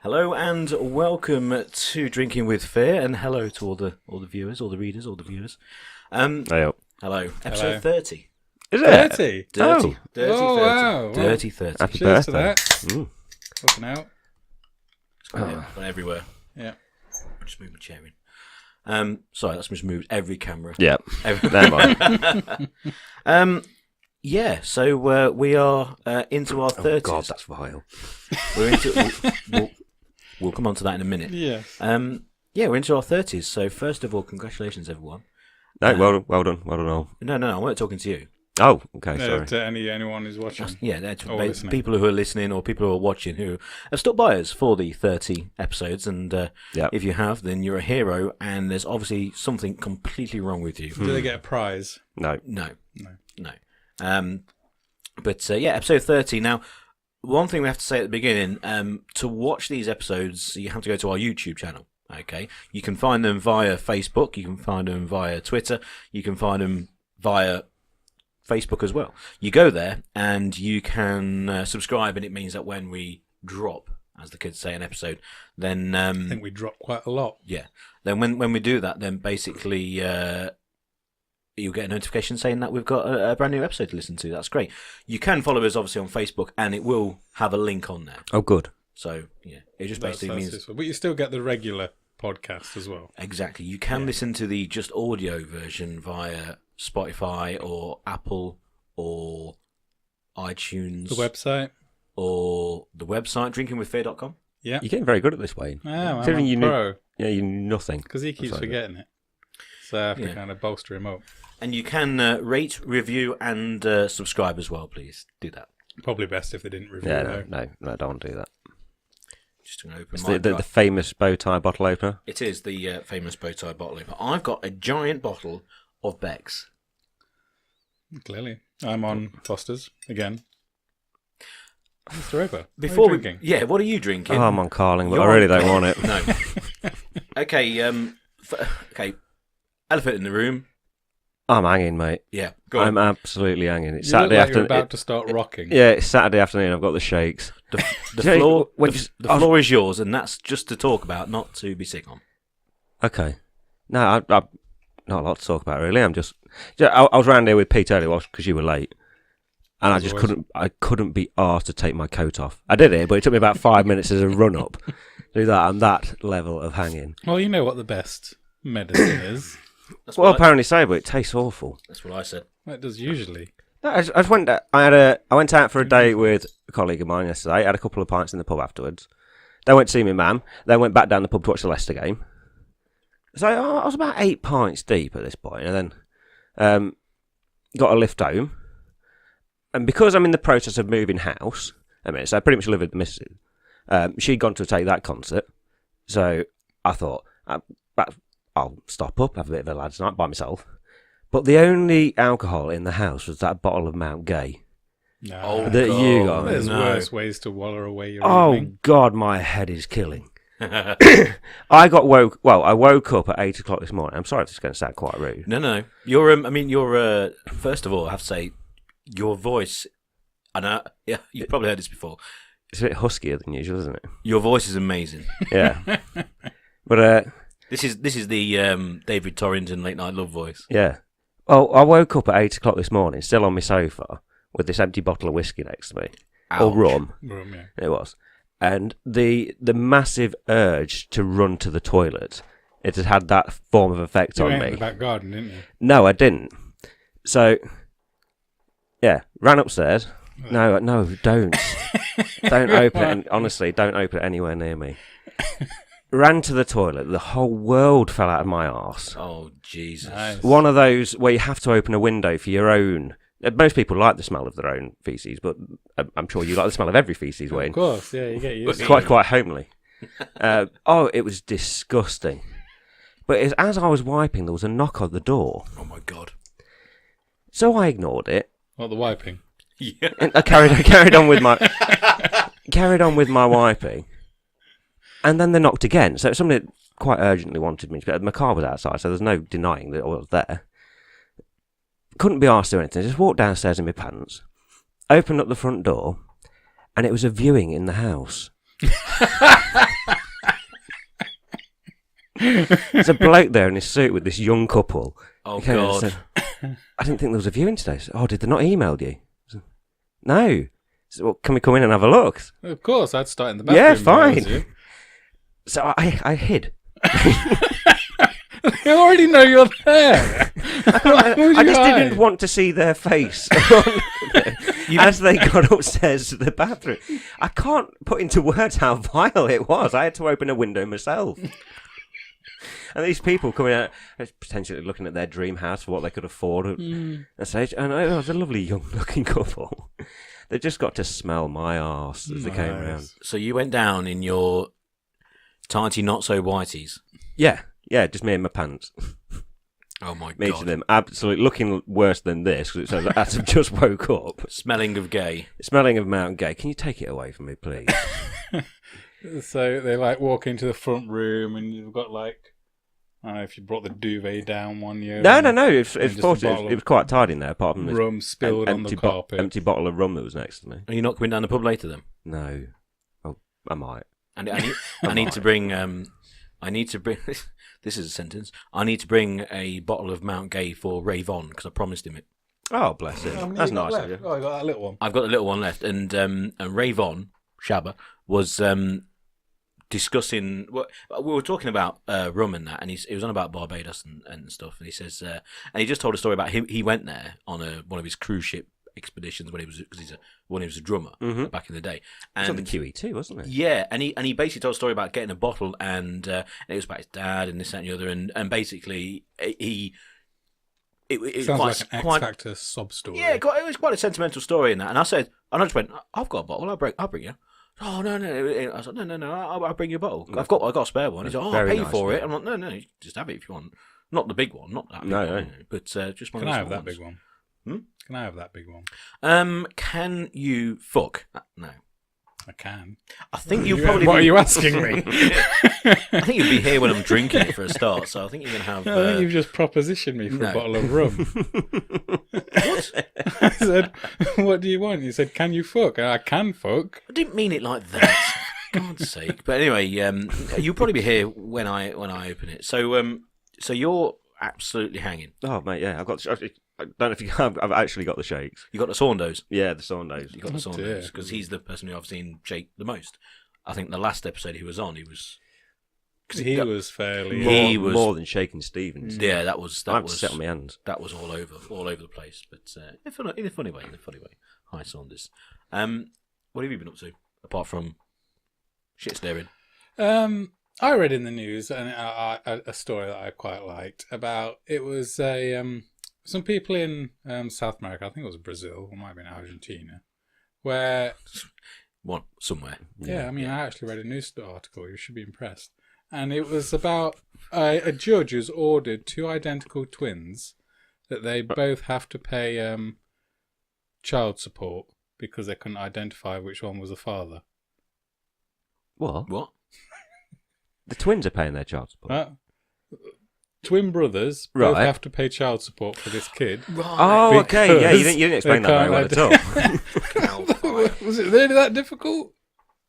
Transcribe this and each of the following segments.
Hello and welcome to Drinking with Fear, and hello to all the viewers, all the readers, all the viewers. Hello. Episode 30. Is it 30? Dirty. Dirty 30. Wow. Dirty 30. Happy Cheers to birthday. that. Mm. Fucking out. It's gone everywhere. Yeah. I'll just move my chair in. Sorry, that's just moved every camera. Yeah. Every... Never mind. Yeah, so we are into our 30s. Oh God, that's vile. We're into... We'll come on to that in a minute. Yeah. Yeah, we're into our 30s, so first of all, congratulations, everyone. No, well done all. No, I weren't talking to you. Oh, okay, sorry. To anyone who's watching. Yeah, that's listening. people who are listening or people who are watching who have stuck by us for the 30 episodes, and if you have, then you're a hero, and there's obviously something completely wrong with you. Do they get a prize? No. But episode 30. Now, one thing we have to say at the beginning, to watch these episodes, you have to go to our YouTube channel. Okay, you can find them via Facebook, you can find them via Twitter, you can find them via Facebook as well. You go there and you can subscribe, and it means that when we drop, as the kids say, an episode, then I think we dropped quite a lot. Yeah. Then when we do that, then basically you'll get a notification saying that we've got a brand new episode to listen to. That's great. You can follow us obviously on Facebook, and it will have a link on there. Oh, good. So yeah, it just basically means. Useful. But you still get the regular podcast as well. Exactly. You can listen to the just audio version via Spotify or Apple or iTunes. The website. Or the website, drinkingwithfear.com. Yeah. You're getting very good at this, Wayne. I'm Considering a you pro. you knew nothing. Because he keeps forgetting it. So I have to kind of bolster him up. And you can rate, review, and subscribe as well, please. Do that. Probably best if they didn't review Yeah, though. no, I don't want to do that. Just going to open It's my... the famous bow tie bottle opener. It is the famous bow tie bottle opener. I've got a giant bottle of Beck's. Clearly. I'm on Foster's again. Mr. Roper, Before what are you drinking? Yeah, what are you drinking? Oh, I'm on Carling, but I really don't want it. No. Okay, elephant in the room. I'm hanging, mate. Yeah, go on. I'm absolutely hanging. It's You Saturday look like afternoon. you're about to start rocking. Yeah, it's Saturday afternoon. I've got the shakes. The floor is yours, and that's just to talk about, not to be sick on. Okay. No, I'm not a lot to talk about, really. I was round here with Pete earlier because you were late. And I just couldn't be arsed to take my coat off. I did it, but it took me about 5 minutes as a run-up. Do that. I'm that level of hanging. Well, you know what the best medicine is. Apparently so, but it tastes awful. That's what I said. Well, it does usually. No, I went out for a date with a colleague of mine yesterday. I had a couple of pints in the pub afterwards. They went to see me mum. Then went back down the pub to watch the Leicester game. So I was about 8 pints deep at this point, and then got a lift home. And because I'm in the process of moving house, so I pretty much live with the missus. She'd gone to take that concert, so I thought I'll stop up, have a bit of a lads' night by myself. But the only alcohol in the house was that bottle of Mount Gay. No. You got. There's worse ways to waller away your evening. God, my head is killing. I woke up at 8 o'clock this morning. I'm sorry if this is going to sound quite rude. No. You're first of all, I have to say, your voice, and you've probably heard this before. It's a bit huskier than usual, isn't it? Your voice is amazing. Yeah. But this is the David Torrington Late Night Love voice. Yeah. Well, I woke up at 8 o'clock this morning, still on my sofa, with this empty bottle of whiskey next to me. Ouch. Or rum. Rum, yeah. It was. And the massive urge to run to the toilet, it had that form of effect on me. In the back garden, didn't you? No, I didn't. So, yeah, ran upstairs. No, don't. Don't open it. Honestly, don't open it anywhere near me. Ran to the toilet. The whole world fell out of my arse. Oh, Jesus. Nice. One of those where you have to open a window for your own. Most people like the smell of their own faeces, but I'm sure you like the smell of every faeces, Wayne. Of course, yeah, you get used to It's quite homely. It was disgusting. But as I was wiping, there was a knock on the door. Oh, my God. So I ignored it. What, the wiping? Yeah. And I carried on with my wiping. And then they knocked again. So somebody quite urgently wanted me to go. My car was outside, so there's no denying that I was there. Couldn't be asked to do anything. Just walked downstairs in my pants, opened up the front door, and it was a viewing in the house. There's a bloke there in his suit with this young couple. Oh, He came in and God. said, I didn't think there was a viewing today. I said, oh, did they not email you? I said, no. He said, well, can we come in and have a look? Of course, I'd start in the bathroom. Yeah, if I was fine. you. So I hid. They already know you're there. I just didn't want to see their face as they got upstairs to the bathroom. I can't put into words how vile it was. I had to open a window myself. And these people coming out, potentially looking at their dream house for what they could afford at that stage. And it was a lovely young-looking couple. They just got to smell my arse as they came round. So you went down in your tighty not-so-whities? Yeah, just me and my pants. Oh, my God. Meeting them, absolutely looking worse than this, because it says as I've just woke up. Smelling of gay. Smelling of Mountain Gay. Can you take it away from me, please? So they like walk into the front room, and you've got like, I don't know if you brought the duvet down one year. No. It just a bottle was quite tidy in there, apart from this rum spilled on the carpet. empty bottle of rum that was next to me. Are you not coming down the pub later then? No. Oh, I might. And I need to bring. This is a sentence. I need to bring a bottle of Mount Gay for Ray Vaughan because I promised him it. Oh, bless him. How many That's you got nice left? of you. Oh, I got that little one. I've got the little one left, and Ray Vaughan, Shabba, was discussing. What we were talking about rum and that, and he was on about Barbados and stuff, and he says, and he just told a story about him. He went there on one of his cruise ship expeditions when he was a drummer back in the day. It was on And the QE2, wasn't it? yeah, and he basically told a story about getting a bottle, and it was about his dad and this that, and the other, and basically it Sounds was like an quite X-Factor sub story. yeah, it was quite a sentimental story in that. And I said, and I just went, I've got a bottle, I'll bring you. Oh no! I was like, no, I'll bring you a bottle. I've got a spare one. He's like, I'll pay Very for nice, it. I'm like, no, you just have it if you want. Not the big one, not that big No, one, no. you know, but just one Can of I the have small that ones. big one? Hmm? Can I have that big one? Can you fuck? No. I can. I think you'll probably. What are you asking me? I think you'll be here when I'm drinking it for a start. So I think you're gonna have. I think you've just propositioned me for no. a bottle of rum. What? I said, what do you want? You said, can you fuck? I can fuck. I didn't mean it like that. For God's sake. But anyway, you'll probably be here when I open it. So you're absolutely hanging. Oh, mate, yeah. I don't know if you have. I've actually got the shakes. You got the Saunders. Yeah, the Saunders. You got the Oh, Saunders dear. because he's the person who I've seen shake the most. I think the last episode he was on, he was. He was fairly... He More, was- more than shaking Stevens. Yeah, that was I have to sit on my hands. that was all over the place. But in a funny way. Hi, Saunders. What have you been up to apart from shit staring? I read in the news a story that I quite liked about, it was some people in South America, I think it was Brazil, or might have been Argentina, where, One somewhere. I mean, I actually read a news article, you should be impressed, and it was about a judge who's ordered two identical twins that they both have to pay child support because they couldn't identify which one was the father. What? What? The twins are paying their child support. Twin brothers both Right. have to pay child support for this kid. Oh, okay. Yeah, you didn't explain they that very well at all. Was it really that difficult?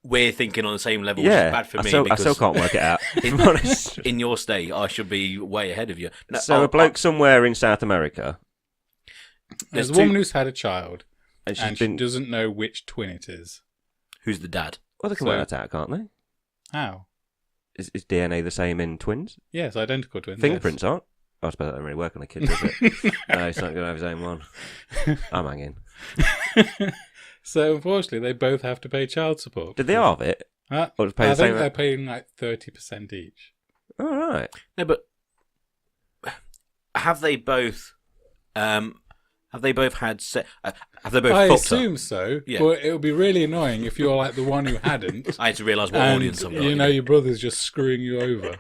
We're thinking on the same level, which Yeah, is bad for me I still because can't work it out. If I'm honest. in your state, I should be way ahead of you. No, So a bloke somewhere in South America, There's a two- woman who's had a child, and she's and she been. doesn't know which twin it is. Who's the dad? Well, they can so- work that out, can't they? How? Is DNA the same in twins? Yes, identical twins. Fingerprints aren't. I suppose that doesn't really work on a kid, does it? No, he's not going to have his own one. I'm hanging. Yes. So unfortunately, they both have to pay child support. Did they halve it? Huh? Or just pay I the same? think they're paying like 30% each. All right. No, but have they both? Have they both had? Have they both? I fucked assume up? so, Yeah. but it would be really annoying if you're like the one who hadn't. I had to realise what and audience I'm you know your brother's just screwing you over.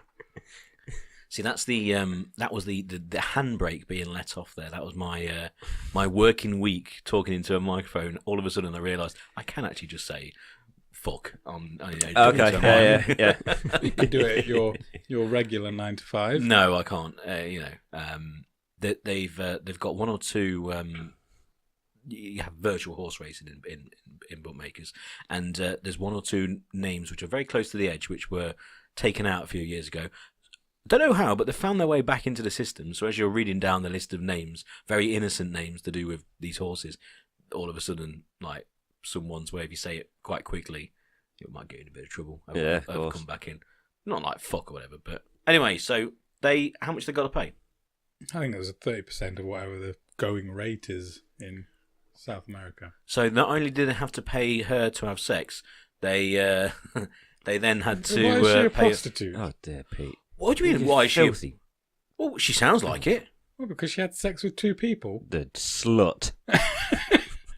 See, that's that was the handbrake being let off there. That was my my working week talking into a microphone. All of a sudden, I realised I can actually just say "fuck" on. Okay. Yeah. You could do it at your regular 9 to 5. No, I can't. They've got one or two. You have virtual horse racing in bookmakers, and there's one or two names which are very close to the edge, which were taken out a few years ago. don't know how, but they found their way back into the system. So as you're reading down the list of names, very innocent names to do with these horses, all of a sudden, like some ones where if you say it quite quickly, it might get in a bit of trouble. Of I'll course. come back in. Not like fuck or whatever, but anyway. So how much they got to pay? I think it was 30% of whatever the going rate is in South America. So not only did they have to pay her to have sex, they they then had to Why is she a pay. prostitute? Oh dear, Pete. What do you mean? You're Why is she? filthy? Well, she sounds like it. Well, because she had sex with 2 people. The slut.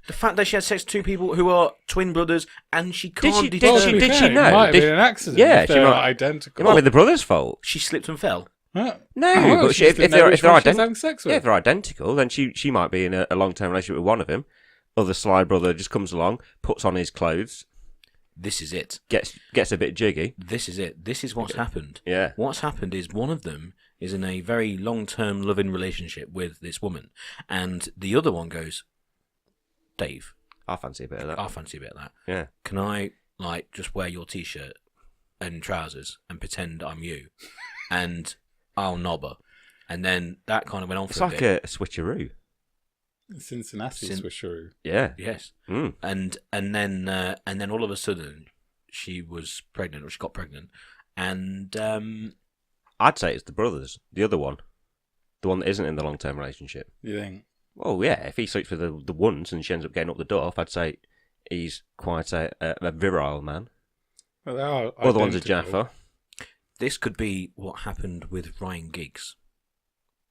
The fact that she had sex with 2 people who are twin brothers and she can't she- determine. To be did fair, she it know? might have Did- been an accident. Yeah, if she they're might- identical. It might be the brother's fault. She slipped and fell. Huh? No, Oh, but she if just didn't know they're which one she was identical, having sex with. if they're identical, then she might be in a long-term relationship with one of them. Other sly brother just comes along, puts on his clothes, This is it. gets a bit jiggy. This is it. This is what's happened. Yeah. What's happened is one of them is in a very long-term loving relationship with this woman, and the other one goes, Dave, I fancy a bit of that. I fancy a bit of that. Yeah. Can I like just wear your t-shirt and trousers and pretend I'm you, and I'll knob her, and then that kind of went on It's for a like bit. a switcheroo. Cincinnati Swisheroo. Yeah. Yes, Mm. and then all of a sudden she was pregnant, or she got pregnant, and I'd say it's the brothers, the other one, the one that isn't in the long-term relationship. You think? Well, yeah, if he sleeps with the ones and she ends up getting up the door, I'd say he's quite a virile man. Well, they are Other one's a identical. Jaffa. this could be what happened with Ryan Giggs.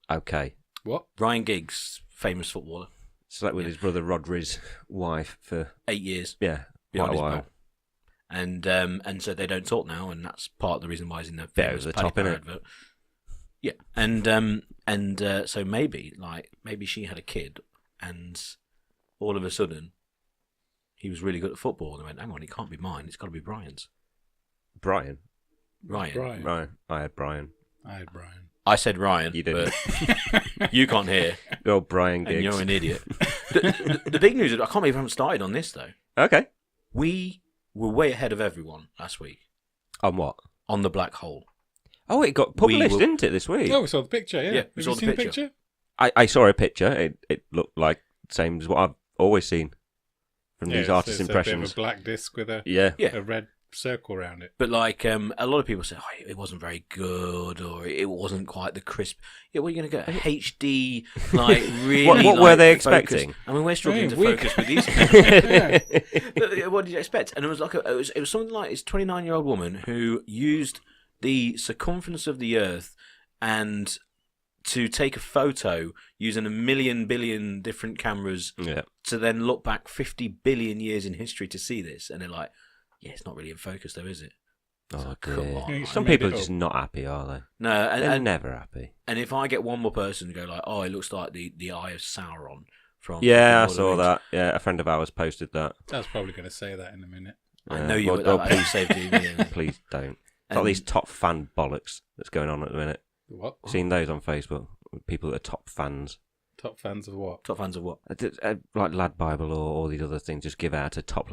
Okay. What? Ryan Giggs, famous footballer, Slept with his brother Rodri's wife for, 8 years yeah, behind quite a his while. belt. And so they don't talk now, and that's part of the reason why he's in the Yeah, it famous was the Paddy top, Power innit? advert. Yeah, and so maybe she had a kid, and all of a sudden he was really good at football, and they went, hang on, it can't be mine, it's got to be Brian's. Brian. Ryan. Brian. Right. I had Brian. I had Brian. I said Ryan, You didn't. but you can't hear, Good old Brian and Giggs. you're an idiot. The big news is, I can't believe I haven't started on this though. Okay. We were way ahead of everyone last week On what? on the Blackhole. Oh, it got published, will- didn't it, this week? Oh, we saw the picture, yeah. Yeah, Have we you saw the seen the picture. picture? I saw a picture. It looked like same as what I've always seen from these artist it's impressions. a bit of a black disc with a Yeah. Yeah. a red circle around it. But like a lot of people say, oh, it wasn't very good, or it wasn't quite the crisp. Yeah, what are you going to get? A HD, like really. What like, were they focus. expecting? I mean, we're struggling to we- focus with these. Yeah. But what did you expect? And it was like it was something like this 29-year-old woman who used the circumference of the Earth and to take a photo using 1 billion different cameras Yeah. to then look back 50 billion years in history to see this, and they're like, yeah, it's not really in focus though, is it? Oh, So, dear. come on. Yeah, Some made people it are just up. not happy, are they? No, They're and never happy. and if I get one more person to go like, oh, it looks like the Eye of Sauron from Yeah, I Lord of the saw Rings. that. Yeah, a friend of ours posted that. I was probably going to say that in a minute. I Yeah. know you Well, would. well, I please, saved you. Yeah. please don't. It's like these top fan bollocks that's going on at the minute. What? Seen those on Facebook? People that are top fans. Top fans of what? Top fans of what? Like Lad Bible or all these other things, just give out a top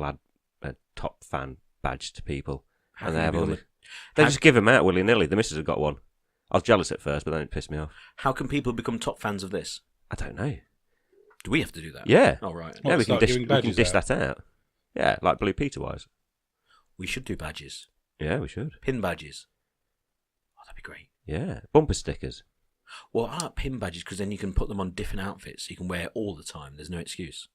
fan badge to people. How And can they you have be all on the- the- They How- just give them out willy-nilly. The missus have got one. I was jealous at first, but then it pissed me off. How can people become top fans of this? I don't know. Do we have to do that? Yeah. Oh, right. What, Yeah, we can start dish, giving we can badges dish out? that out. Yeah, like Blue Peter wise. We should do badges. Yeah, we should. Pin badges. Oh, that'd be great. Yeah. Bumper stickers. Well, I like pin badges because then you can put them on different outfits. So you can wear it all the time. There's no excuse.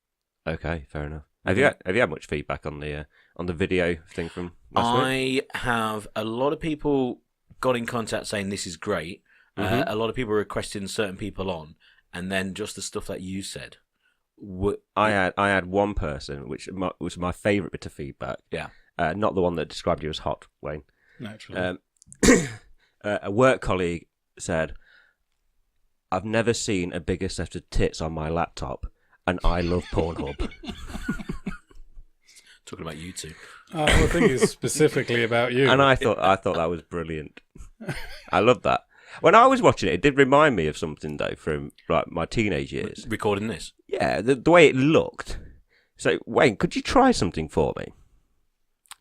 Okay, fair enough. Have you had much feedback on the video thing from last week? I have a lot of people got in contact saying this is great. Mhm. A lot of people requesting certain people on, and then just the stuff that you said. I had one person, which was my favourite bit of feedback. Yeah. Not the one that described you as hot, Wayne. Naturally. A work colleague said, "I've never seen a bigger set of tits on my laptop, and I love Pornhub." Talking about you two. I think it's specifically about you. And I thought that was brilliant. I love that. When I was watching it, it did remind me of something though from like my teenage years. Recording this. Yeah, the way it looked. So Wayne, could you try something for me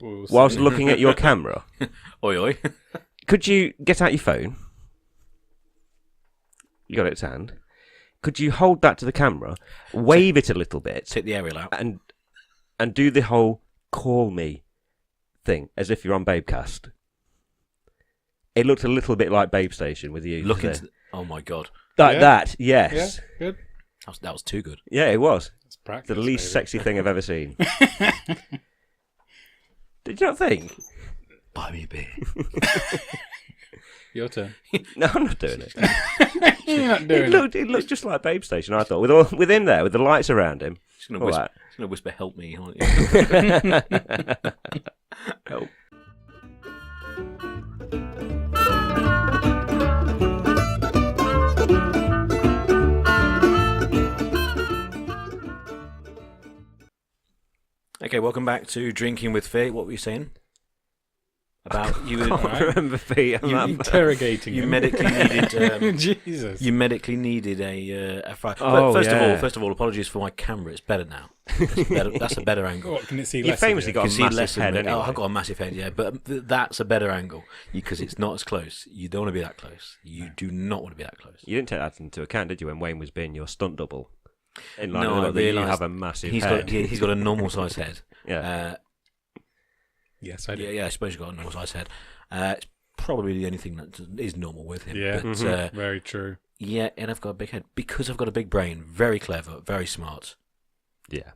We'll whilst see. looking at your camera? Oi, oi. Could you get out your phone You got it to hand. Could you hold that to the camera, wave it a little bit, Take the aerial out. and do the whole call me thing as if you're on Babecast? It looked a little bit like Babe Station with you. Look into. Oh my god. Like Yeah. that, yes. Yeah, good. That was too good. Yeah, it was. It's practice. The least maybe. sexy thing I've ever seen. Did you not think? Buy me a beer. Your turn. No, I'm not doing it. You're not doing It looked just like Babe Station, I thought. With him there, with the lights around him. Just gonna All whisper. that. Just gonna whisper, "Help me!" aren't you? Help. Okay, welcome back to Drinking with Fear. What were you saying? About you? I can't remember feet. You interrogating You him. medically needed. Jesus. You medically needed a fry. Oh, First yeah. of all, apologies for my camera. It's better now. That's a better angle. What, can it see You less of famously you? got You a can see massive less of head me. anyway. Oh, I've got a massive head, yeah, but that's a better angle because it's not as close. You don't want to be that close. You do not want to be that close. You didn't take that into account, did you, when Wayne was being your stunt double? In No, line I with that you realised have a massive He's head. got a normal size head. Yeah. Yes, I do. Yeah, I suppose you've got a normal size head. It's probably the only thing that is normal with him. Yeah. But, Very true. yeah, and I've got a big head because I've got a big brain. Very clever, very smart. Yeah.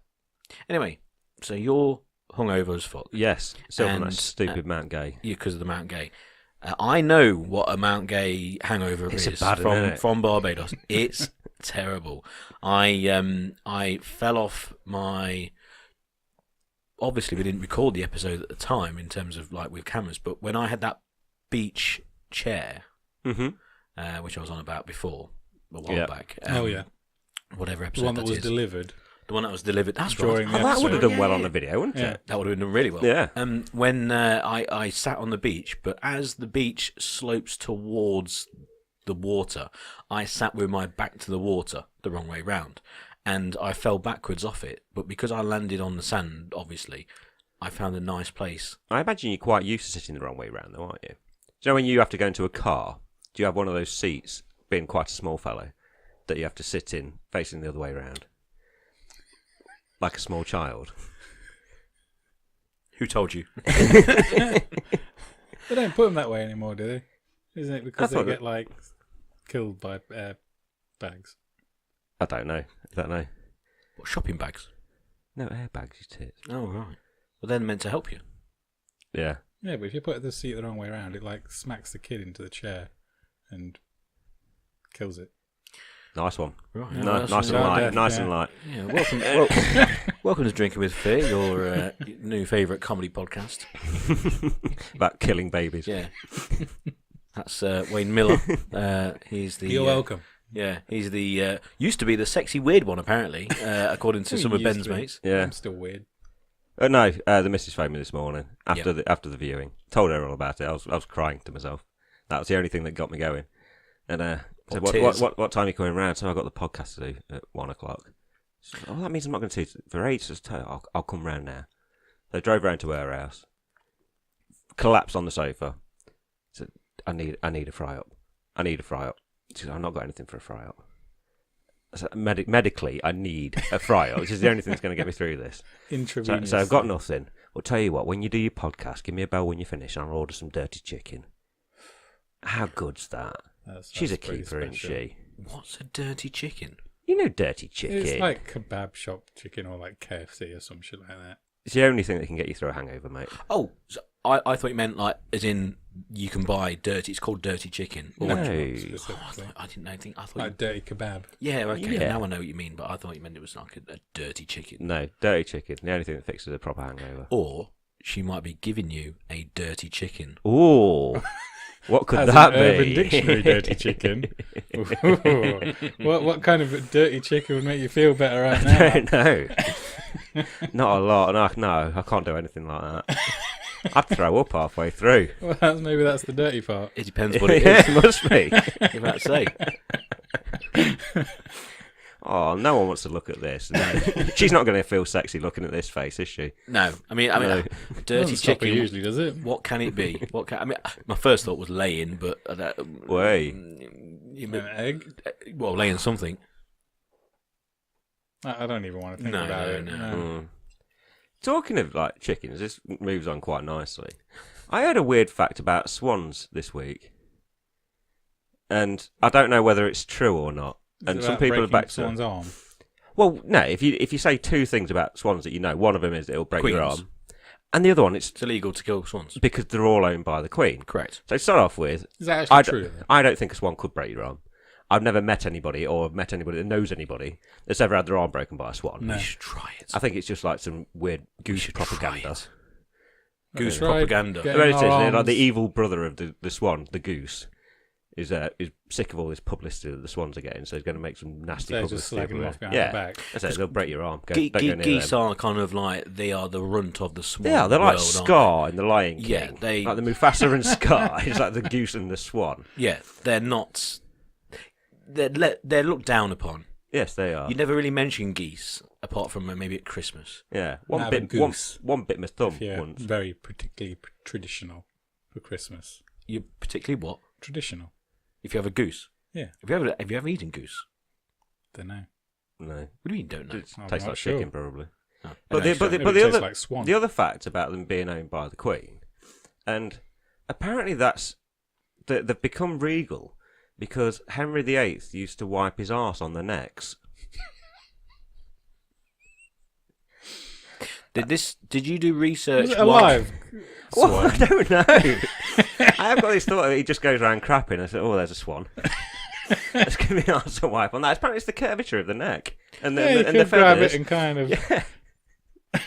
Anyway, so you're hungover as fuck. Yes. So from that And, stupid Mount Gay. Yeah, because of the Mount Gay. I know what a Mount Gay hangover It's is a bad one, isn't it? from Barbados. It's terrible. I fell off my. Obviously, we didn't record the episode at the time in terms of like with cameras, but when I had that beach chair, Mm-hmm. which I was on about before a while Yeah. back. Oh, yeah. Whatever The episode one that was is. delivered. The one that was delivered. That's During right. the That would have episode. done well on the video, wouldn't Yeah. it? That would have done really well. Yeah. When I sat on the beach, but as the beach slopes towards the water, I sat with my back to the water the wrong way round, and I fell backwards off it. But because I landed on the sand, obviously, I found a nice place. I imagine you're quite used to sitting the wrong way round, though, aren't you? Do you know when you have to go into a car, do you have one of those seats, being quite a small fellow, that you have to sit in facing the other way round? Like a small child. Who told you? They don't put them that way anymore, do they? Isn't it because I thought they get, like, killed by bags? I don't know. What, shopping bags? No, airbags, you tits. Oh, right. Well, they're meant to help you. Yeah. Yeah, but if you put the seat the wrong way around, it, like, smacks the kid into the chair and kills it. Nice one. Right. Yeah, No, that's nice and right. light. Yeah. Nice and light. Yeah, welcome to Drinking with Fear, your new favourite comedy podcast. About killing babies. Yeah. That's Wayne Miller. He's the. You're welcome. Yeah, he's the used to be the sexy weird one apparently, according to some of Used Ben's to be. mates. Yeah. I'm still weird. No, the missus phoned me this morning after Yep. the viewing. Told her all about it. I was crying to myself. That was the only thing that got me going. And said, tears. what time are you coming round? So I got the podcast to do at 1:00. She said, that means I'm not going to do it for ages. So I'll come round now. So I drove round to her house. Collapsed on the sofa. Said, I need a fry up. I need a fry up. She said, I've not got anything for a fry up. I said, medically, I need a fry up, which is the only thing that's going to get me through this. Intravenous. So I've got nothing. Well, tell you what, when you do your podcast, give me a bell when you finish and I'll order some dirty chicken. How good's that? She's a pretty keeper, isn't special. she? What's a dirty chicken? You know dirty chicken. It's like kebab shop chicken or like KFC or some shit like that. It's the only thing that can get you through a hangover, mate. Oh, so I thought you meant like as in you can buy dirty. It's called dirty chicken. Or No. Oh, I, Specifically. I didn't know. I thought. Like dirty kebab. Yeah, okay. Yeah. Now I know what you mean, but I thought you meant it was like a dirty chicken. No, dirty chicken. The only thing that fixes a proper hangover. Or she might be giving you a dirty chicken. Ooh. What could As that an be? Urban Dictionary dirty chicken. Ooh. What kind of dirty chicken would make you feel better right now? I don't know. Not a lot. No, I can't do anything like that. I'd throw up halfway through. Well, maybe that's the dirty part. It depends what it Yeah, is. it must be. If I'd say. Oh, no one wants to look at this. No. She's not going to feel sexy looking at this face, is she? No, I mean, No. dirty Doesn't stop it chicken. usually, does it? What can it be? I mean, my first thought was laying, but Way. An egg? Well, laying something. I don't even want to think about it. No. Talking of like chickens, this moves on quite nicely. I heard a weird fact about swans this week, and I don't know whether it's true or not. And some people are back to swan's arm. Well, no. If you say two things about swans that you know, one of them is it'll break your Queens. arm, and the other one it's illegal to kill swans. because they're all owned by the Queen. Correct. So to start off with, Is that actually true? I don't think a swan could break your arm. I've never met anybody that knows anybody that's ever had their arm broken by a swan. No. We should try it. I think it's just like some weird goose should try propaganda. it. Goose Tried propaganda. getting Well, it is, our isn't it? Like arms- the evil brother of the swan, the goose, is sick of all this publicity that the swans are getting, so he's going to make some nasty They're publicity. just slagging them everywhere. off behind yeah, the back. that's it. They'll break your arm. Ge- Don't go near geese them. are kind of like they are the runt of the swan. Yeah, they're like world, aren't Scar in the Lion King. Yeah, they- like the Mufasa and Scar. It's like the goose and the swan. they? Yeah, they're not. They're looked down upon. Yes, they are. You never really mention geese apart from maybe at Christmas. Yeah, Have a goose. one bit my thumb Yeah, once. very particularly traditional for Christmas. You particularly what? Traditional. If you have a goose. Yeah. Have you ever eaten goose? Don't know. No, What do you mean don't know? it I'm tastes not like sure. chicken probably. Oh. But Anyway, the Maybe it tastes other like swan. the other fact about them being owned by the Queen, and apparently they've become regal because Henry VIII used to wipe his arse on their necks. Did you do research? Was it alive? Well, I don't know. I have got this thought that he just goes around crapping. I said, "Oh, there's a swan." Let's give me an arse to wipe on that. Apparently, it's the curvature of the neck and the, Yeah, you and could the grab feathers. it and kind of... Yeah. With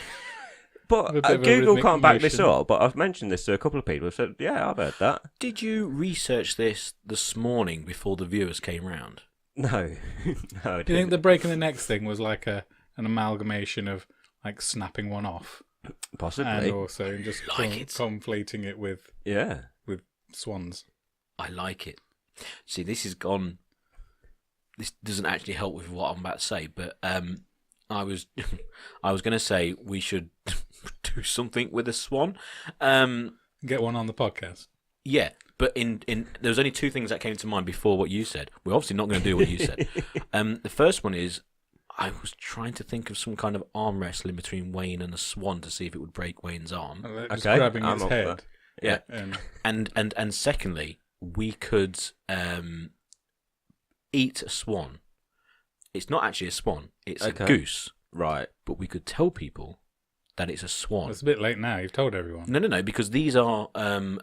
But a bit of a Google rhythmic can't back this motion. up. But I've mentioned this to a couple of people who said, "Yeah, I've heard that." Did you research this morning before the viewers came round? No, no. I Do you think didn't. the breaking the necks thing was like an amalgamation of like snapping one off Possibly. and also just Like it. conflating it with Yeah. swans? I like it. See, this has gone. This doesn't actually help with what I'm about to say, but I was going to say we should do something with a swan. Get one on the podcast. Yeah, but in there was only two things that came to mind before what you said. We're obviously not going to do what you said. The first one is I was trying to think of some kind of arm wrestling between Wayne and a swan to see if it would break Wayne's arm. Just Okay, grabbing I'm its up for head. that. Yeah. And And secondly, we could eat a swan. It's not actually a swan; it's Okay. a goose. Right. But we could tell people that it's a swan. it's a bit late now. You've told everyone. No, because these are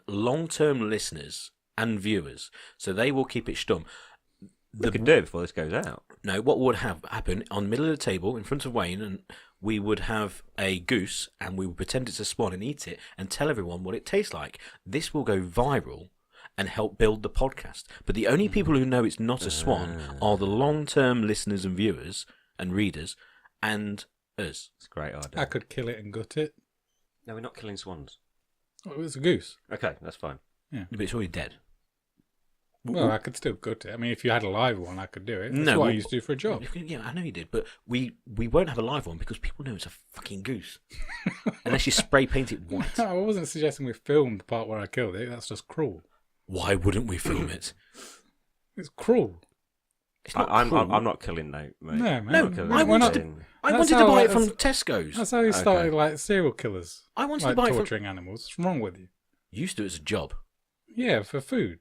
long-term listeners and viewers, so they will keep it stum. We can do it before this goes out. No, what would happen on the middle of the table in front of Wayne, and we would have a goose, and we would pretend it's a swan and eat it, and tell everyone what it tastes like. This will go viral and help build the podcast. But the only people who know it's not a swan are the long-term listeners and viewers and readers, and us. It's a great idea. I could kill it and gut it. No, we're not killing swans. Oh, it was a goose. Okay, that's fine. But it's already dead. Well, I could still gut it. I mean, if you had a live one, I could do it. That's No, what I well- used to do for a job. Yeah, I know you did, but we won't have a live one because people know it's a fucking goose. Unless you spray paint it white. No, I wasn't suggesting we filmed the part where I killed it. That's just cruel. Why wouldn't we film it? It's cruel. It's not I'm cruel. not killing no, mate. No, man. No, I'm not killing I We're not- anything. I That's wanted to how- buy it from that's- Tesco's. That's how he started, Okay. like, serial killers. I wanted Like to buy it from... torturing animals. What's wrong with you? You used to do it as a job. Yeah, for food.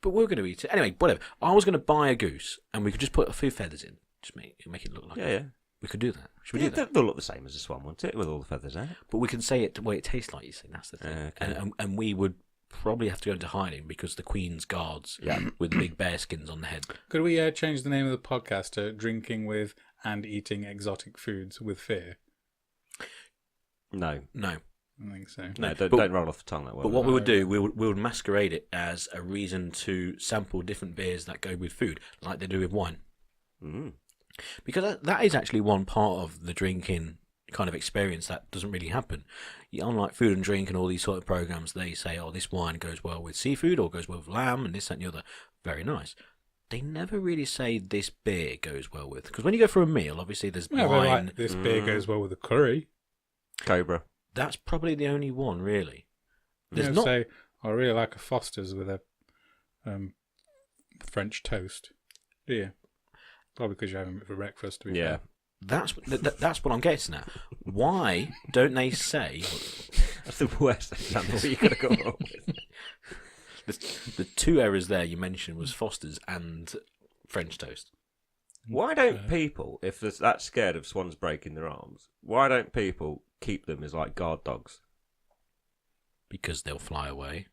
But we were going to eat it. Anyway, whatever. I was going to buy a goose, and we could just put a few feathers in. Just make it look like Yeah, yeah. We could do that. Should we Yeah, do that? they'll look the same as a swan, won't it? With all the feathers out. But we can say it the way it tastes like, you see. That's the thing. Okay. And we would probably have to go into hiding because the Queen's guards with the big bear skins on the head. Could we change the name of the podcast to Drinking with and Eating Exotic Foods with Fear? No, No. I think so. no, but- don't roll off the tongue that way. But what we would do, we would masquerade it as a reason to sample different beers that go with food, like they do with wine. Mm. Because that is actually one part of the drinking kind of experience that doesn't really happen. Unlike food and drink and all these sort of programs, they say, oh, this wine goes well with seafood or goes well with lamb and this, that, and the other. Very nice. They never really say this beer goes well with. Because when you go for a meal, obviously there's Yeah, but wine. like, this beer goes well with a curry. Cobra. That's probably the only one, really. There's You know, not. say, I really like a Foster's with a French toast, do you? Probably because you're having it for breakfast, to be Yeah. fair. That's what I'm getting at. Why don't they say That's the worst example you could have come up with. the two errors there you mentioned was Foster's and French toast? Why don't people, if they're that scared of swans breaking their arms, why don't people keep them as like guard dogs? Because they'll fly away.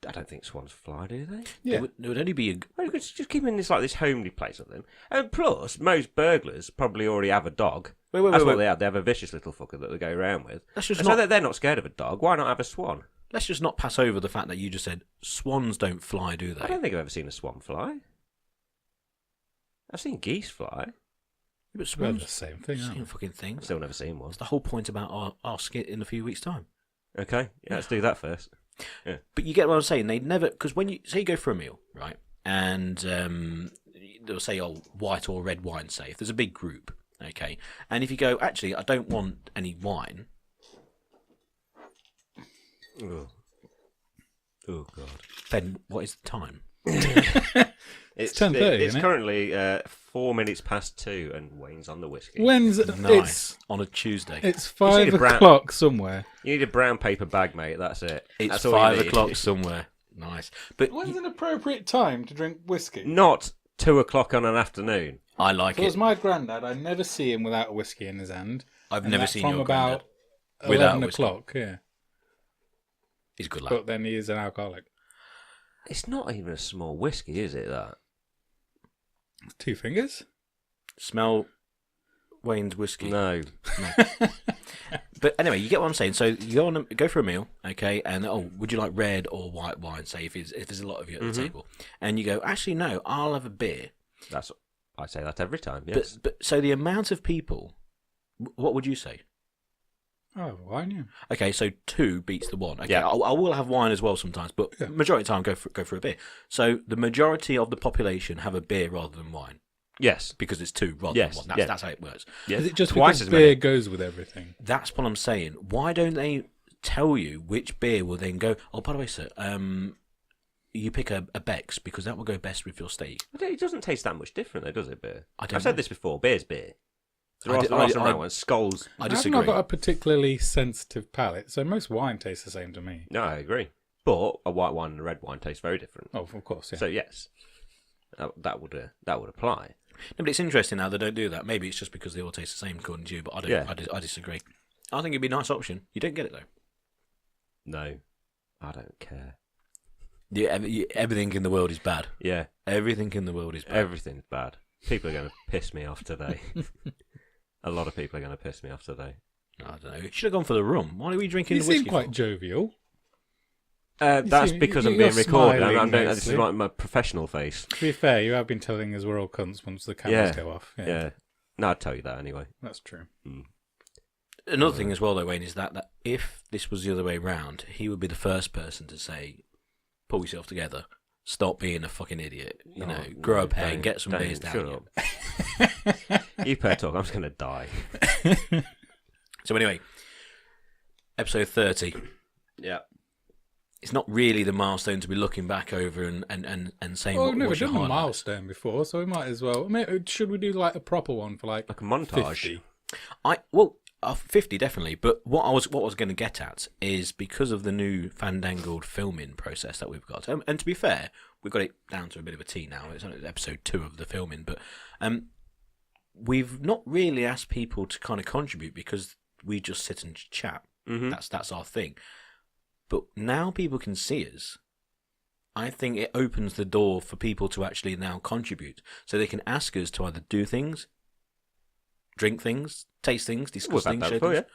I don't think swans fly, do they? Yeah. It would only be Well, you could just keep them in this homely place with them. And plus, most burglars probably already have a dog. That's what they have. They have a vicious little fucker that they go around with. Let's just And not so they're not scared of a dog. Why not have a swan? let's just not pass over the fact that you just said swans don't fly, do I they? don't think I've ever seen a swan fly. I've seen geese fly. But Well, swans the same thing, aren't same they? fucking things. Still never seen one. That's the whole point about our skit in a few weeks' time. Okay, yeah, let's do that first. But you get what I'm saying. They'd never, because when you say you go for a meal, right, and they'll say, "Oh, white or red wine." Say if there's a big group, okay, and if you go, actually, I don't want any wine. Oh, oh God. Then what is the time? It's 10:30, It's isn't it? currently 4 minutes past 2, and Wayne's on the whiskey. When's Nice on a Tuesday. It's You see 5 the brown- o'clock somewhere. You need a brown paper bag, mate. That's it. It's That's all you 5 need. o'clock somewhere. Nice, but When's an appropriate time to drink whiskey? Not 2 o'clock on an afternoon. I like If it was it. my granddad, I never see him without a whiskey in his hand. I've And never that's seen from your about granddad without 11 whiskey. o'clock, yeah. He's a good lad. But then he is an alcoholic. It's not even a small whiskey, is it? That 2 fingers? Smell Wayne's whiskey. no. But anyway, you get what I'm saying. So you go for a meal, okay, and would you like red or white wine? Say if there's a lot of you at the table, and you go, actually no, I'll have a beer. That's I say that every time. Yes. But so the amount of people, what would you say? Oh, wine, yeah. Okay, so 2 beats the 1. Okay, Yeah. I will have wine as well sometimes, but Yeah. majority of the time go for a beer. So the majority of the population have a beer rather than wine Yes. because it's 2 rather Yes, than 1. yeah. That's how it works. Yes. Is it just Twice because as beer many. goes with everything? That's what I'm saying. Why don't they tell you which beer will then go? Oh, by the way, sir, you pick a Beck's because that will go best with your steak. It doesn't taste that much different, though, does it? Beer. I don't I've said know. this before. Beer's beer. There I are di- there are I- some I- round ones. Skulls. I I've disagree. not got a particularly sensitive palate, so most wine tastes the same to me. No, I agree. But a white wine and a red wine taste very different. Oh, of course, yeah. So yes, that would apply. No, but it's interesting now they don't do that. Maybe it's just because they all taste the same according to you, but I don't. Yeah. I disagree. I think it'd be a nice option. You don't get it though. No, I don't care. Everything in the world is bad. Yeah, Everything in the world is bad. everything's bad. People are going to piss me off today. A lot of people are going to piss me off today. I don't know. You should have gone for the rum. Why are we drinking You the whiskey? seem quite for? jovial. That's see, because you're I'm being recorded. smiling I'm doing, this is nicely. like my professional face. To be fair, you have been telling us we're all cunts once the cameras Yeah. go off. Yeah. No, I'd tell you that anyway. That's true. Another thing as well, though, Wayne, is that if this was the other way round, he would be the first person to say, "Pull yourself together. Stop being a fucking idiot. You know, grow up here and get some beers down." Shut you." up. You better talk. I'm just going to die. So anyway, episode 30. Yeah. It's not really the milestone to be looking back over and saying Well, what we've never what's your done a highlight. milestone before, so we might as well. I mean, should we do like a proper one for like Like a montage. 50? 50 definitely. But what I was going to get at is because of the new fandangled filming process that we've got, and to be fair, we've got it down to a bit of a T now. It's only episode 2 of the filming, but we've not really asked people to kind of contribute because we just sit and chat. Mm-hmm. That's our thing. But now people can see us. I think it opens the door for people to actually now contribute, so they can ask us to either do things, drink things, taste things, discuss We've had things, that share before, things.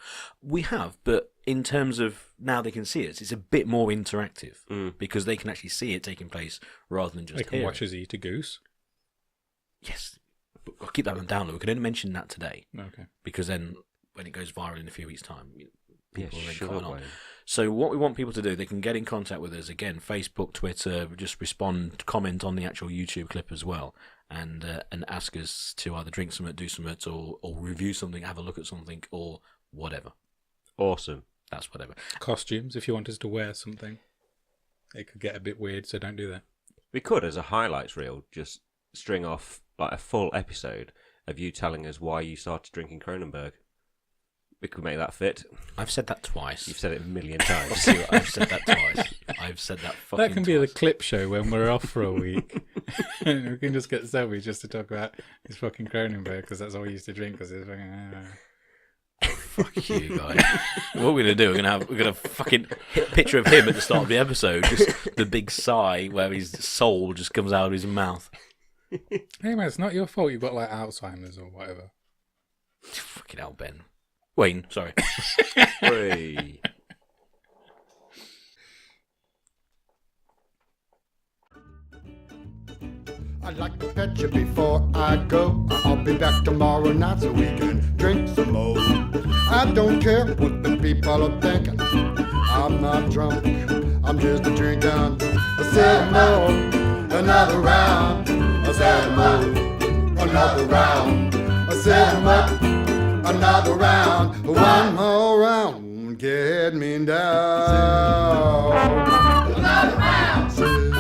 We have, but in terms of now they can see us, it's a bit more interactive because they can actually see it taking place rather than just They can hear watch it. us eat a goose. Yes, but I'll keep that on down low. We can only mention that today Okay. because then when it goes viral in a few weeks' time, people will then sure, comment on. Wayne. So what we want people to do, they can get in contact with us again, Facebook, Twitter, just respond, comment on the actual YouTube clip as well, and ask us to either drink something, do something, or review something, have a look at something, or whatever. Awesome. That's whatever. Costumes, if you want us to wear something. It could get a bit weird, so don't do that. We could, as a highlights reel, just string off like a full episode of you telling us why you started drinking Kronenberg. We could make that fit. I've said that twice. You've said it a million times. I've said that twice. I've said that fucking That can be the twice. clip show when we're off for a week. We can just get Zoe just to talk about his fucking Kronenberg, because that's all he used to drink. Because it's fucking. Fuck you, guys. What we're gonna do? We're gonna fucking hit a picture of him at the start of the episode. Just the big sigh where his soul just comes out of his mouth. Hey man, it's not your fault. You've got like Alzheimer's or whatever. Fucking hell, Ben. Wayne, sorry. Hey. I'd like to pet you before I go. I'll be back tomorrow night so we can drink some more. I don't care what the people are thinking. I'm not drunk, I'm just a drinking. I said more, another round. I said more, another round. I said more, another round. One more round, get me down. Another round.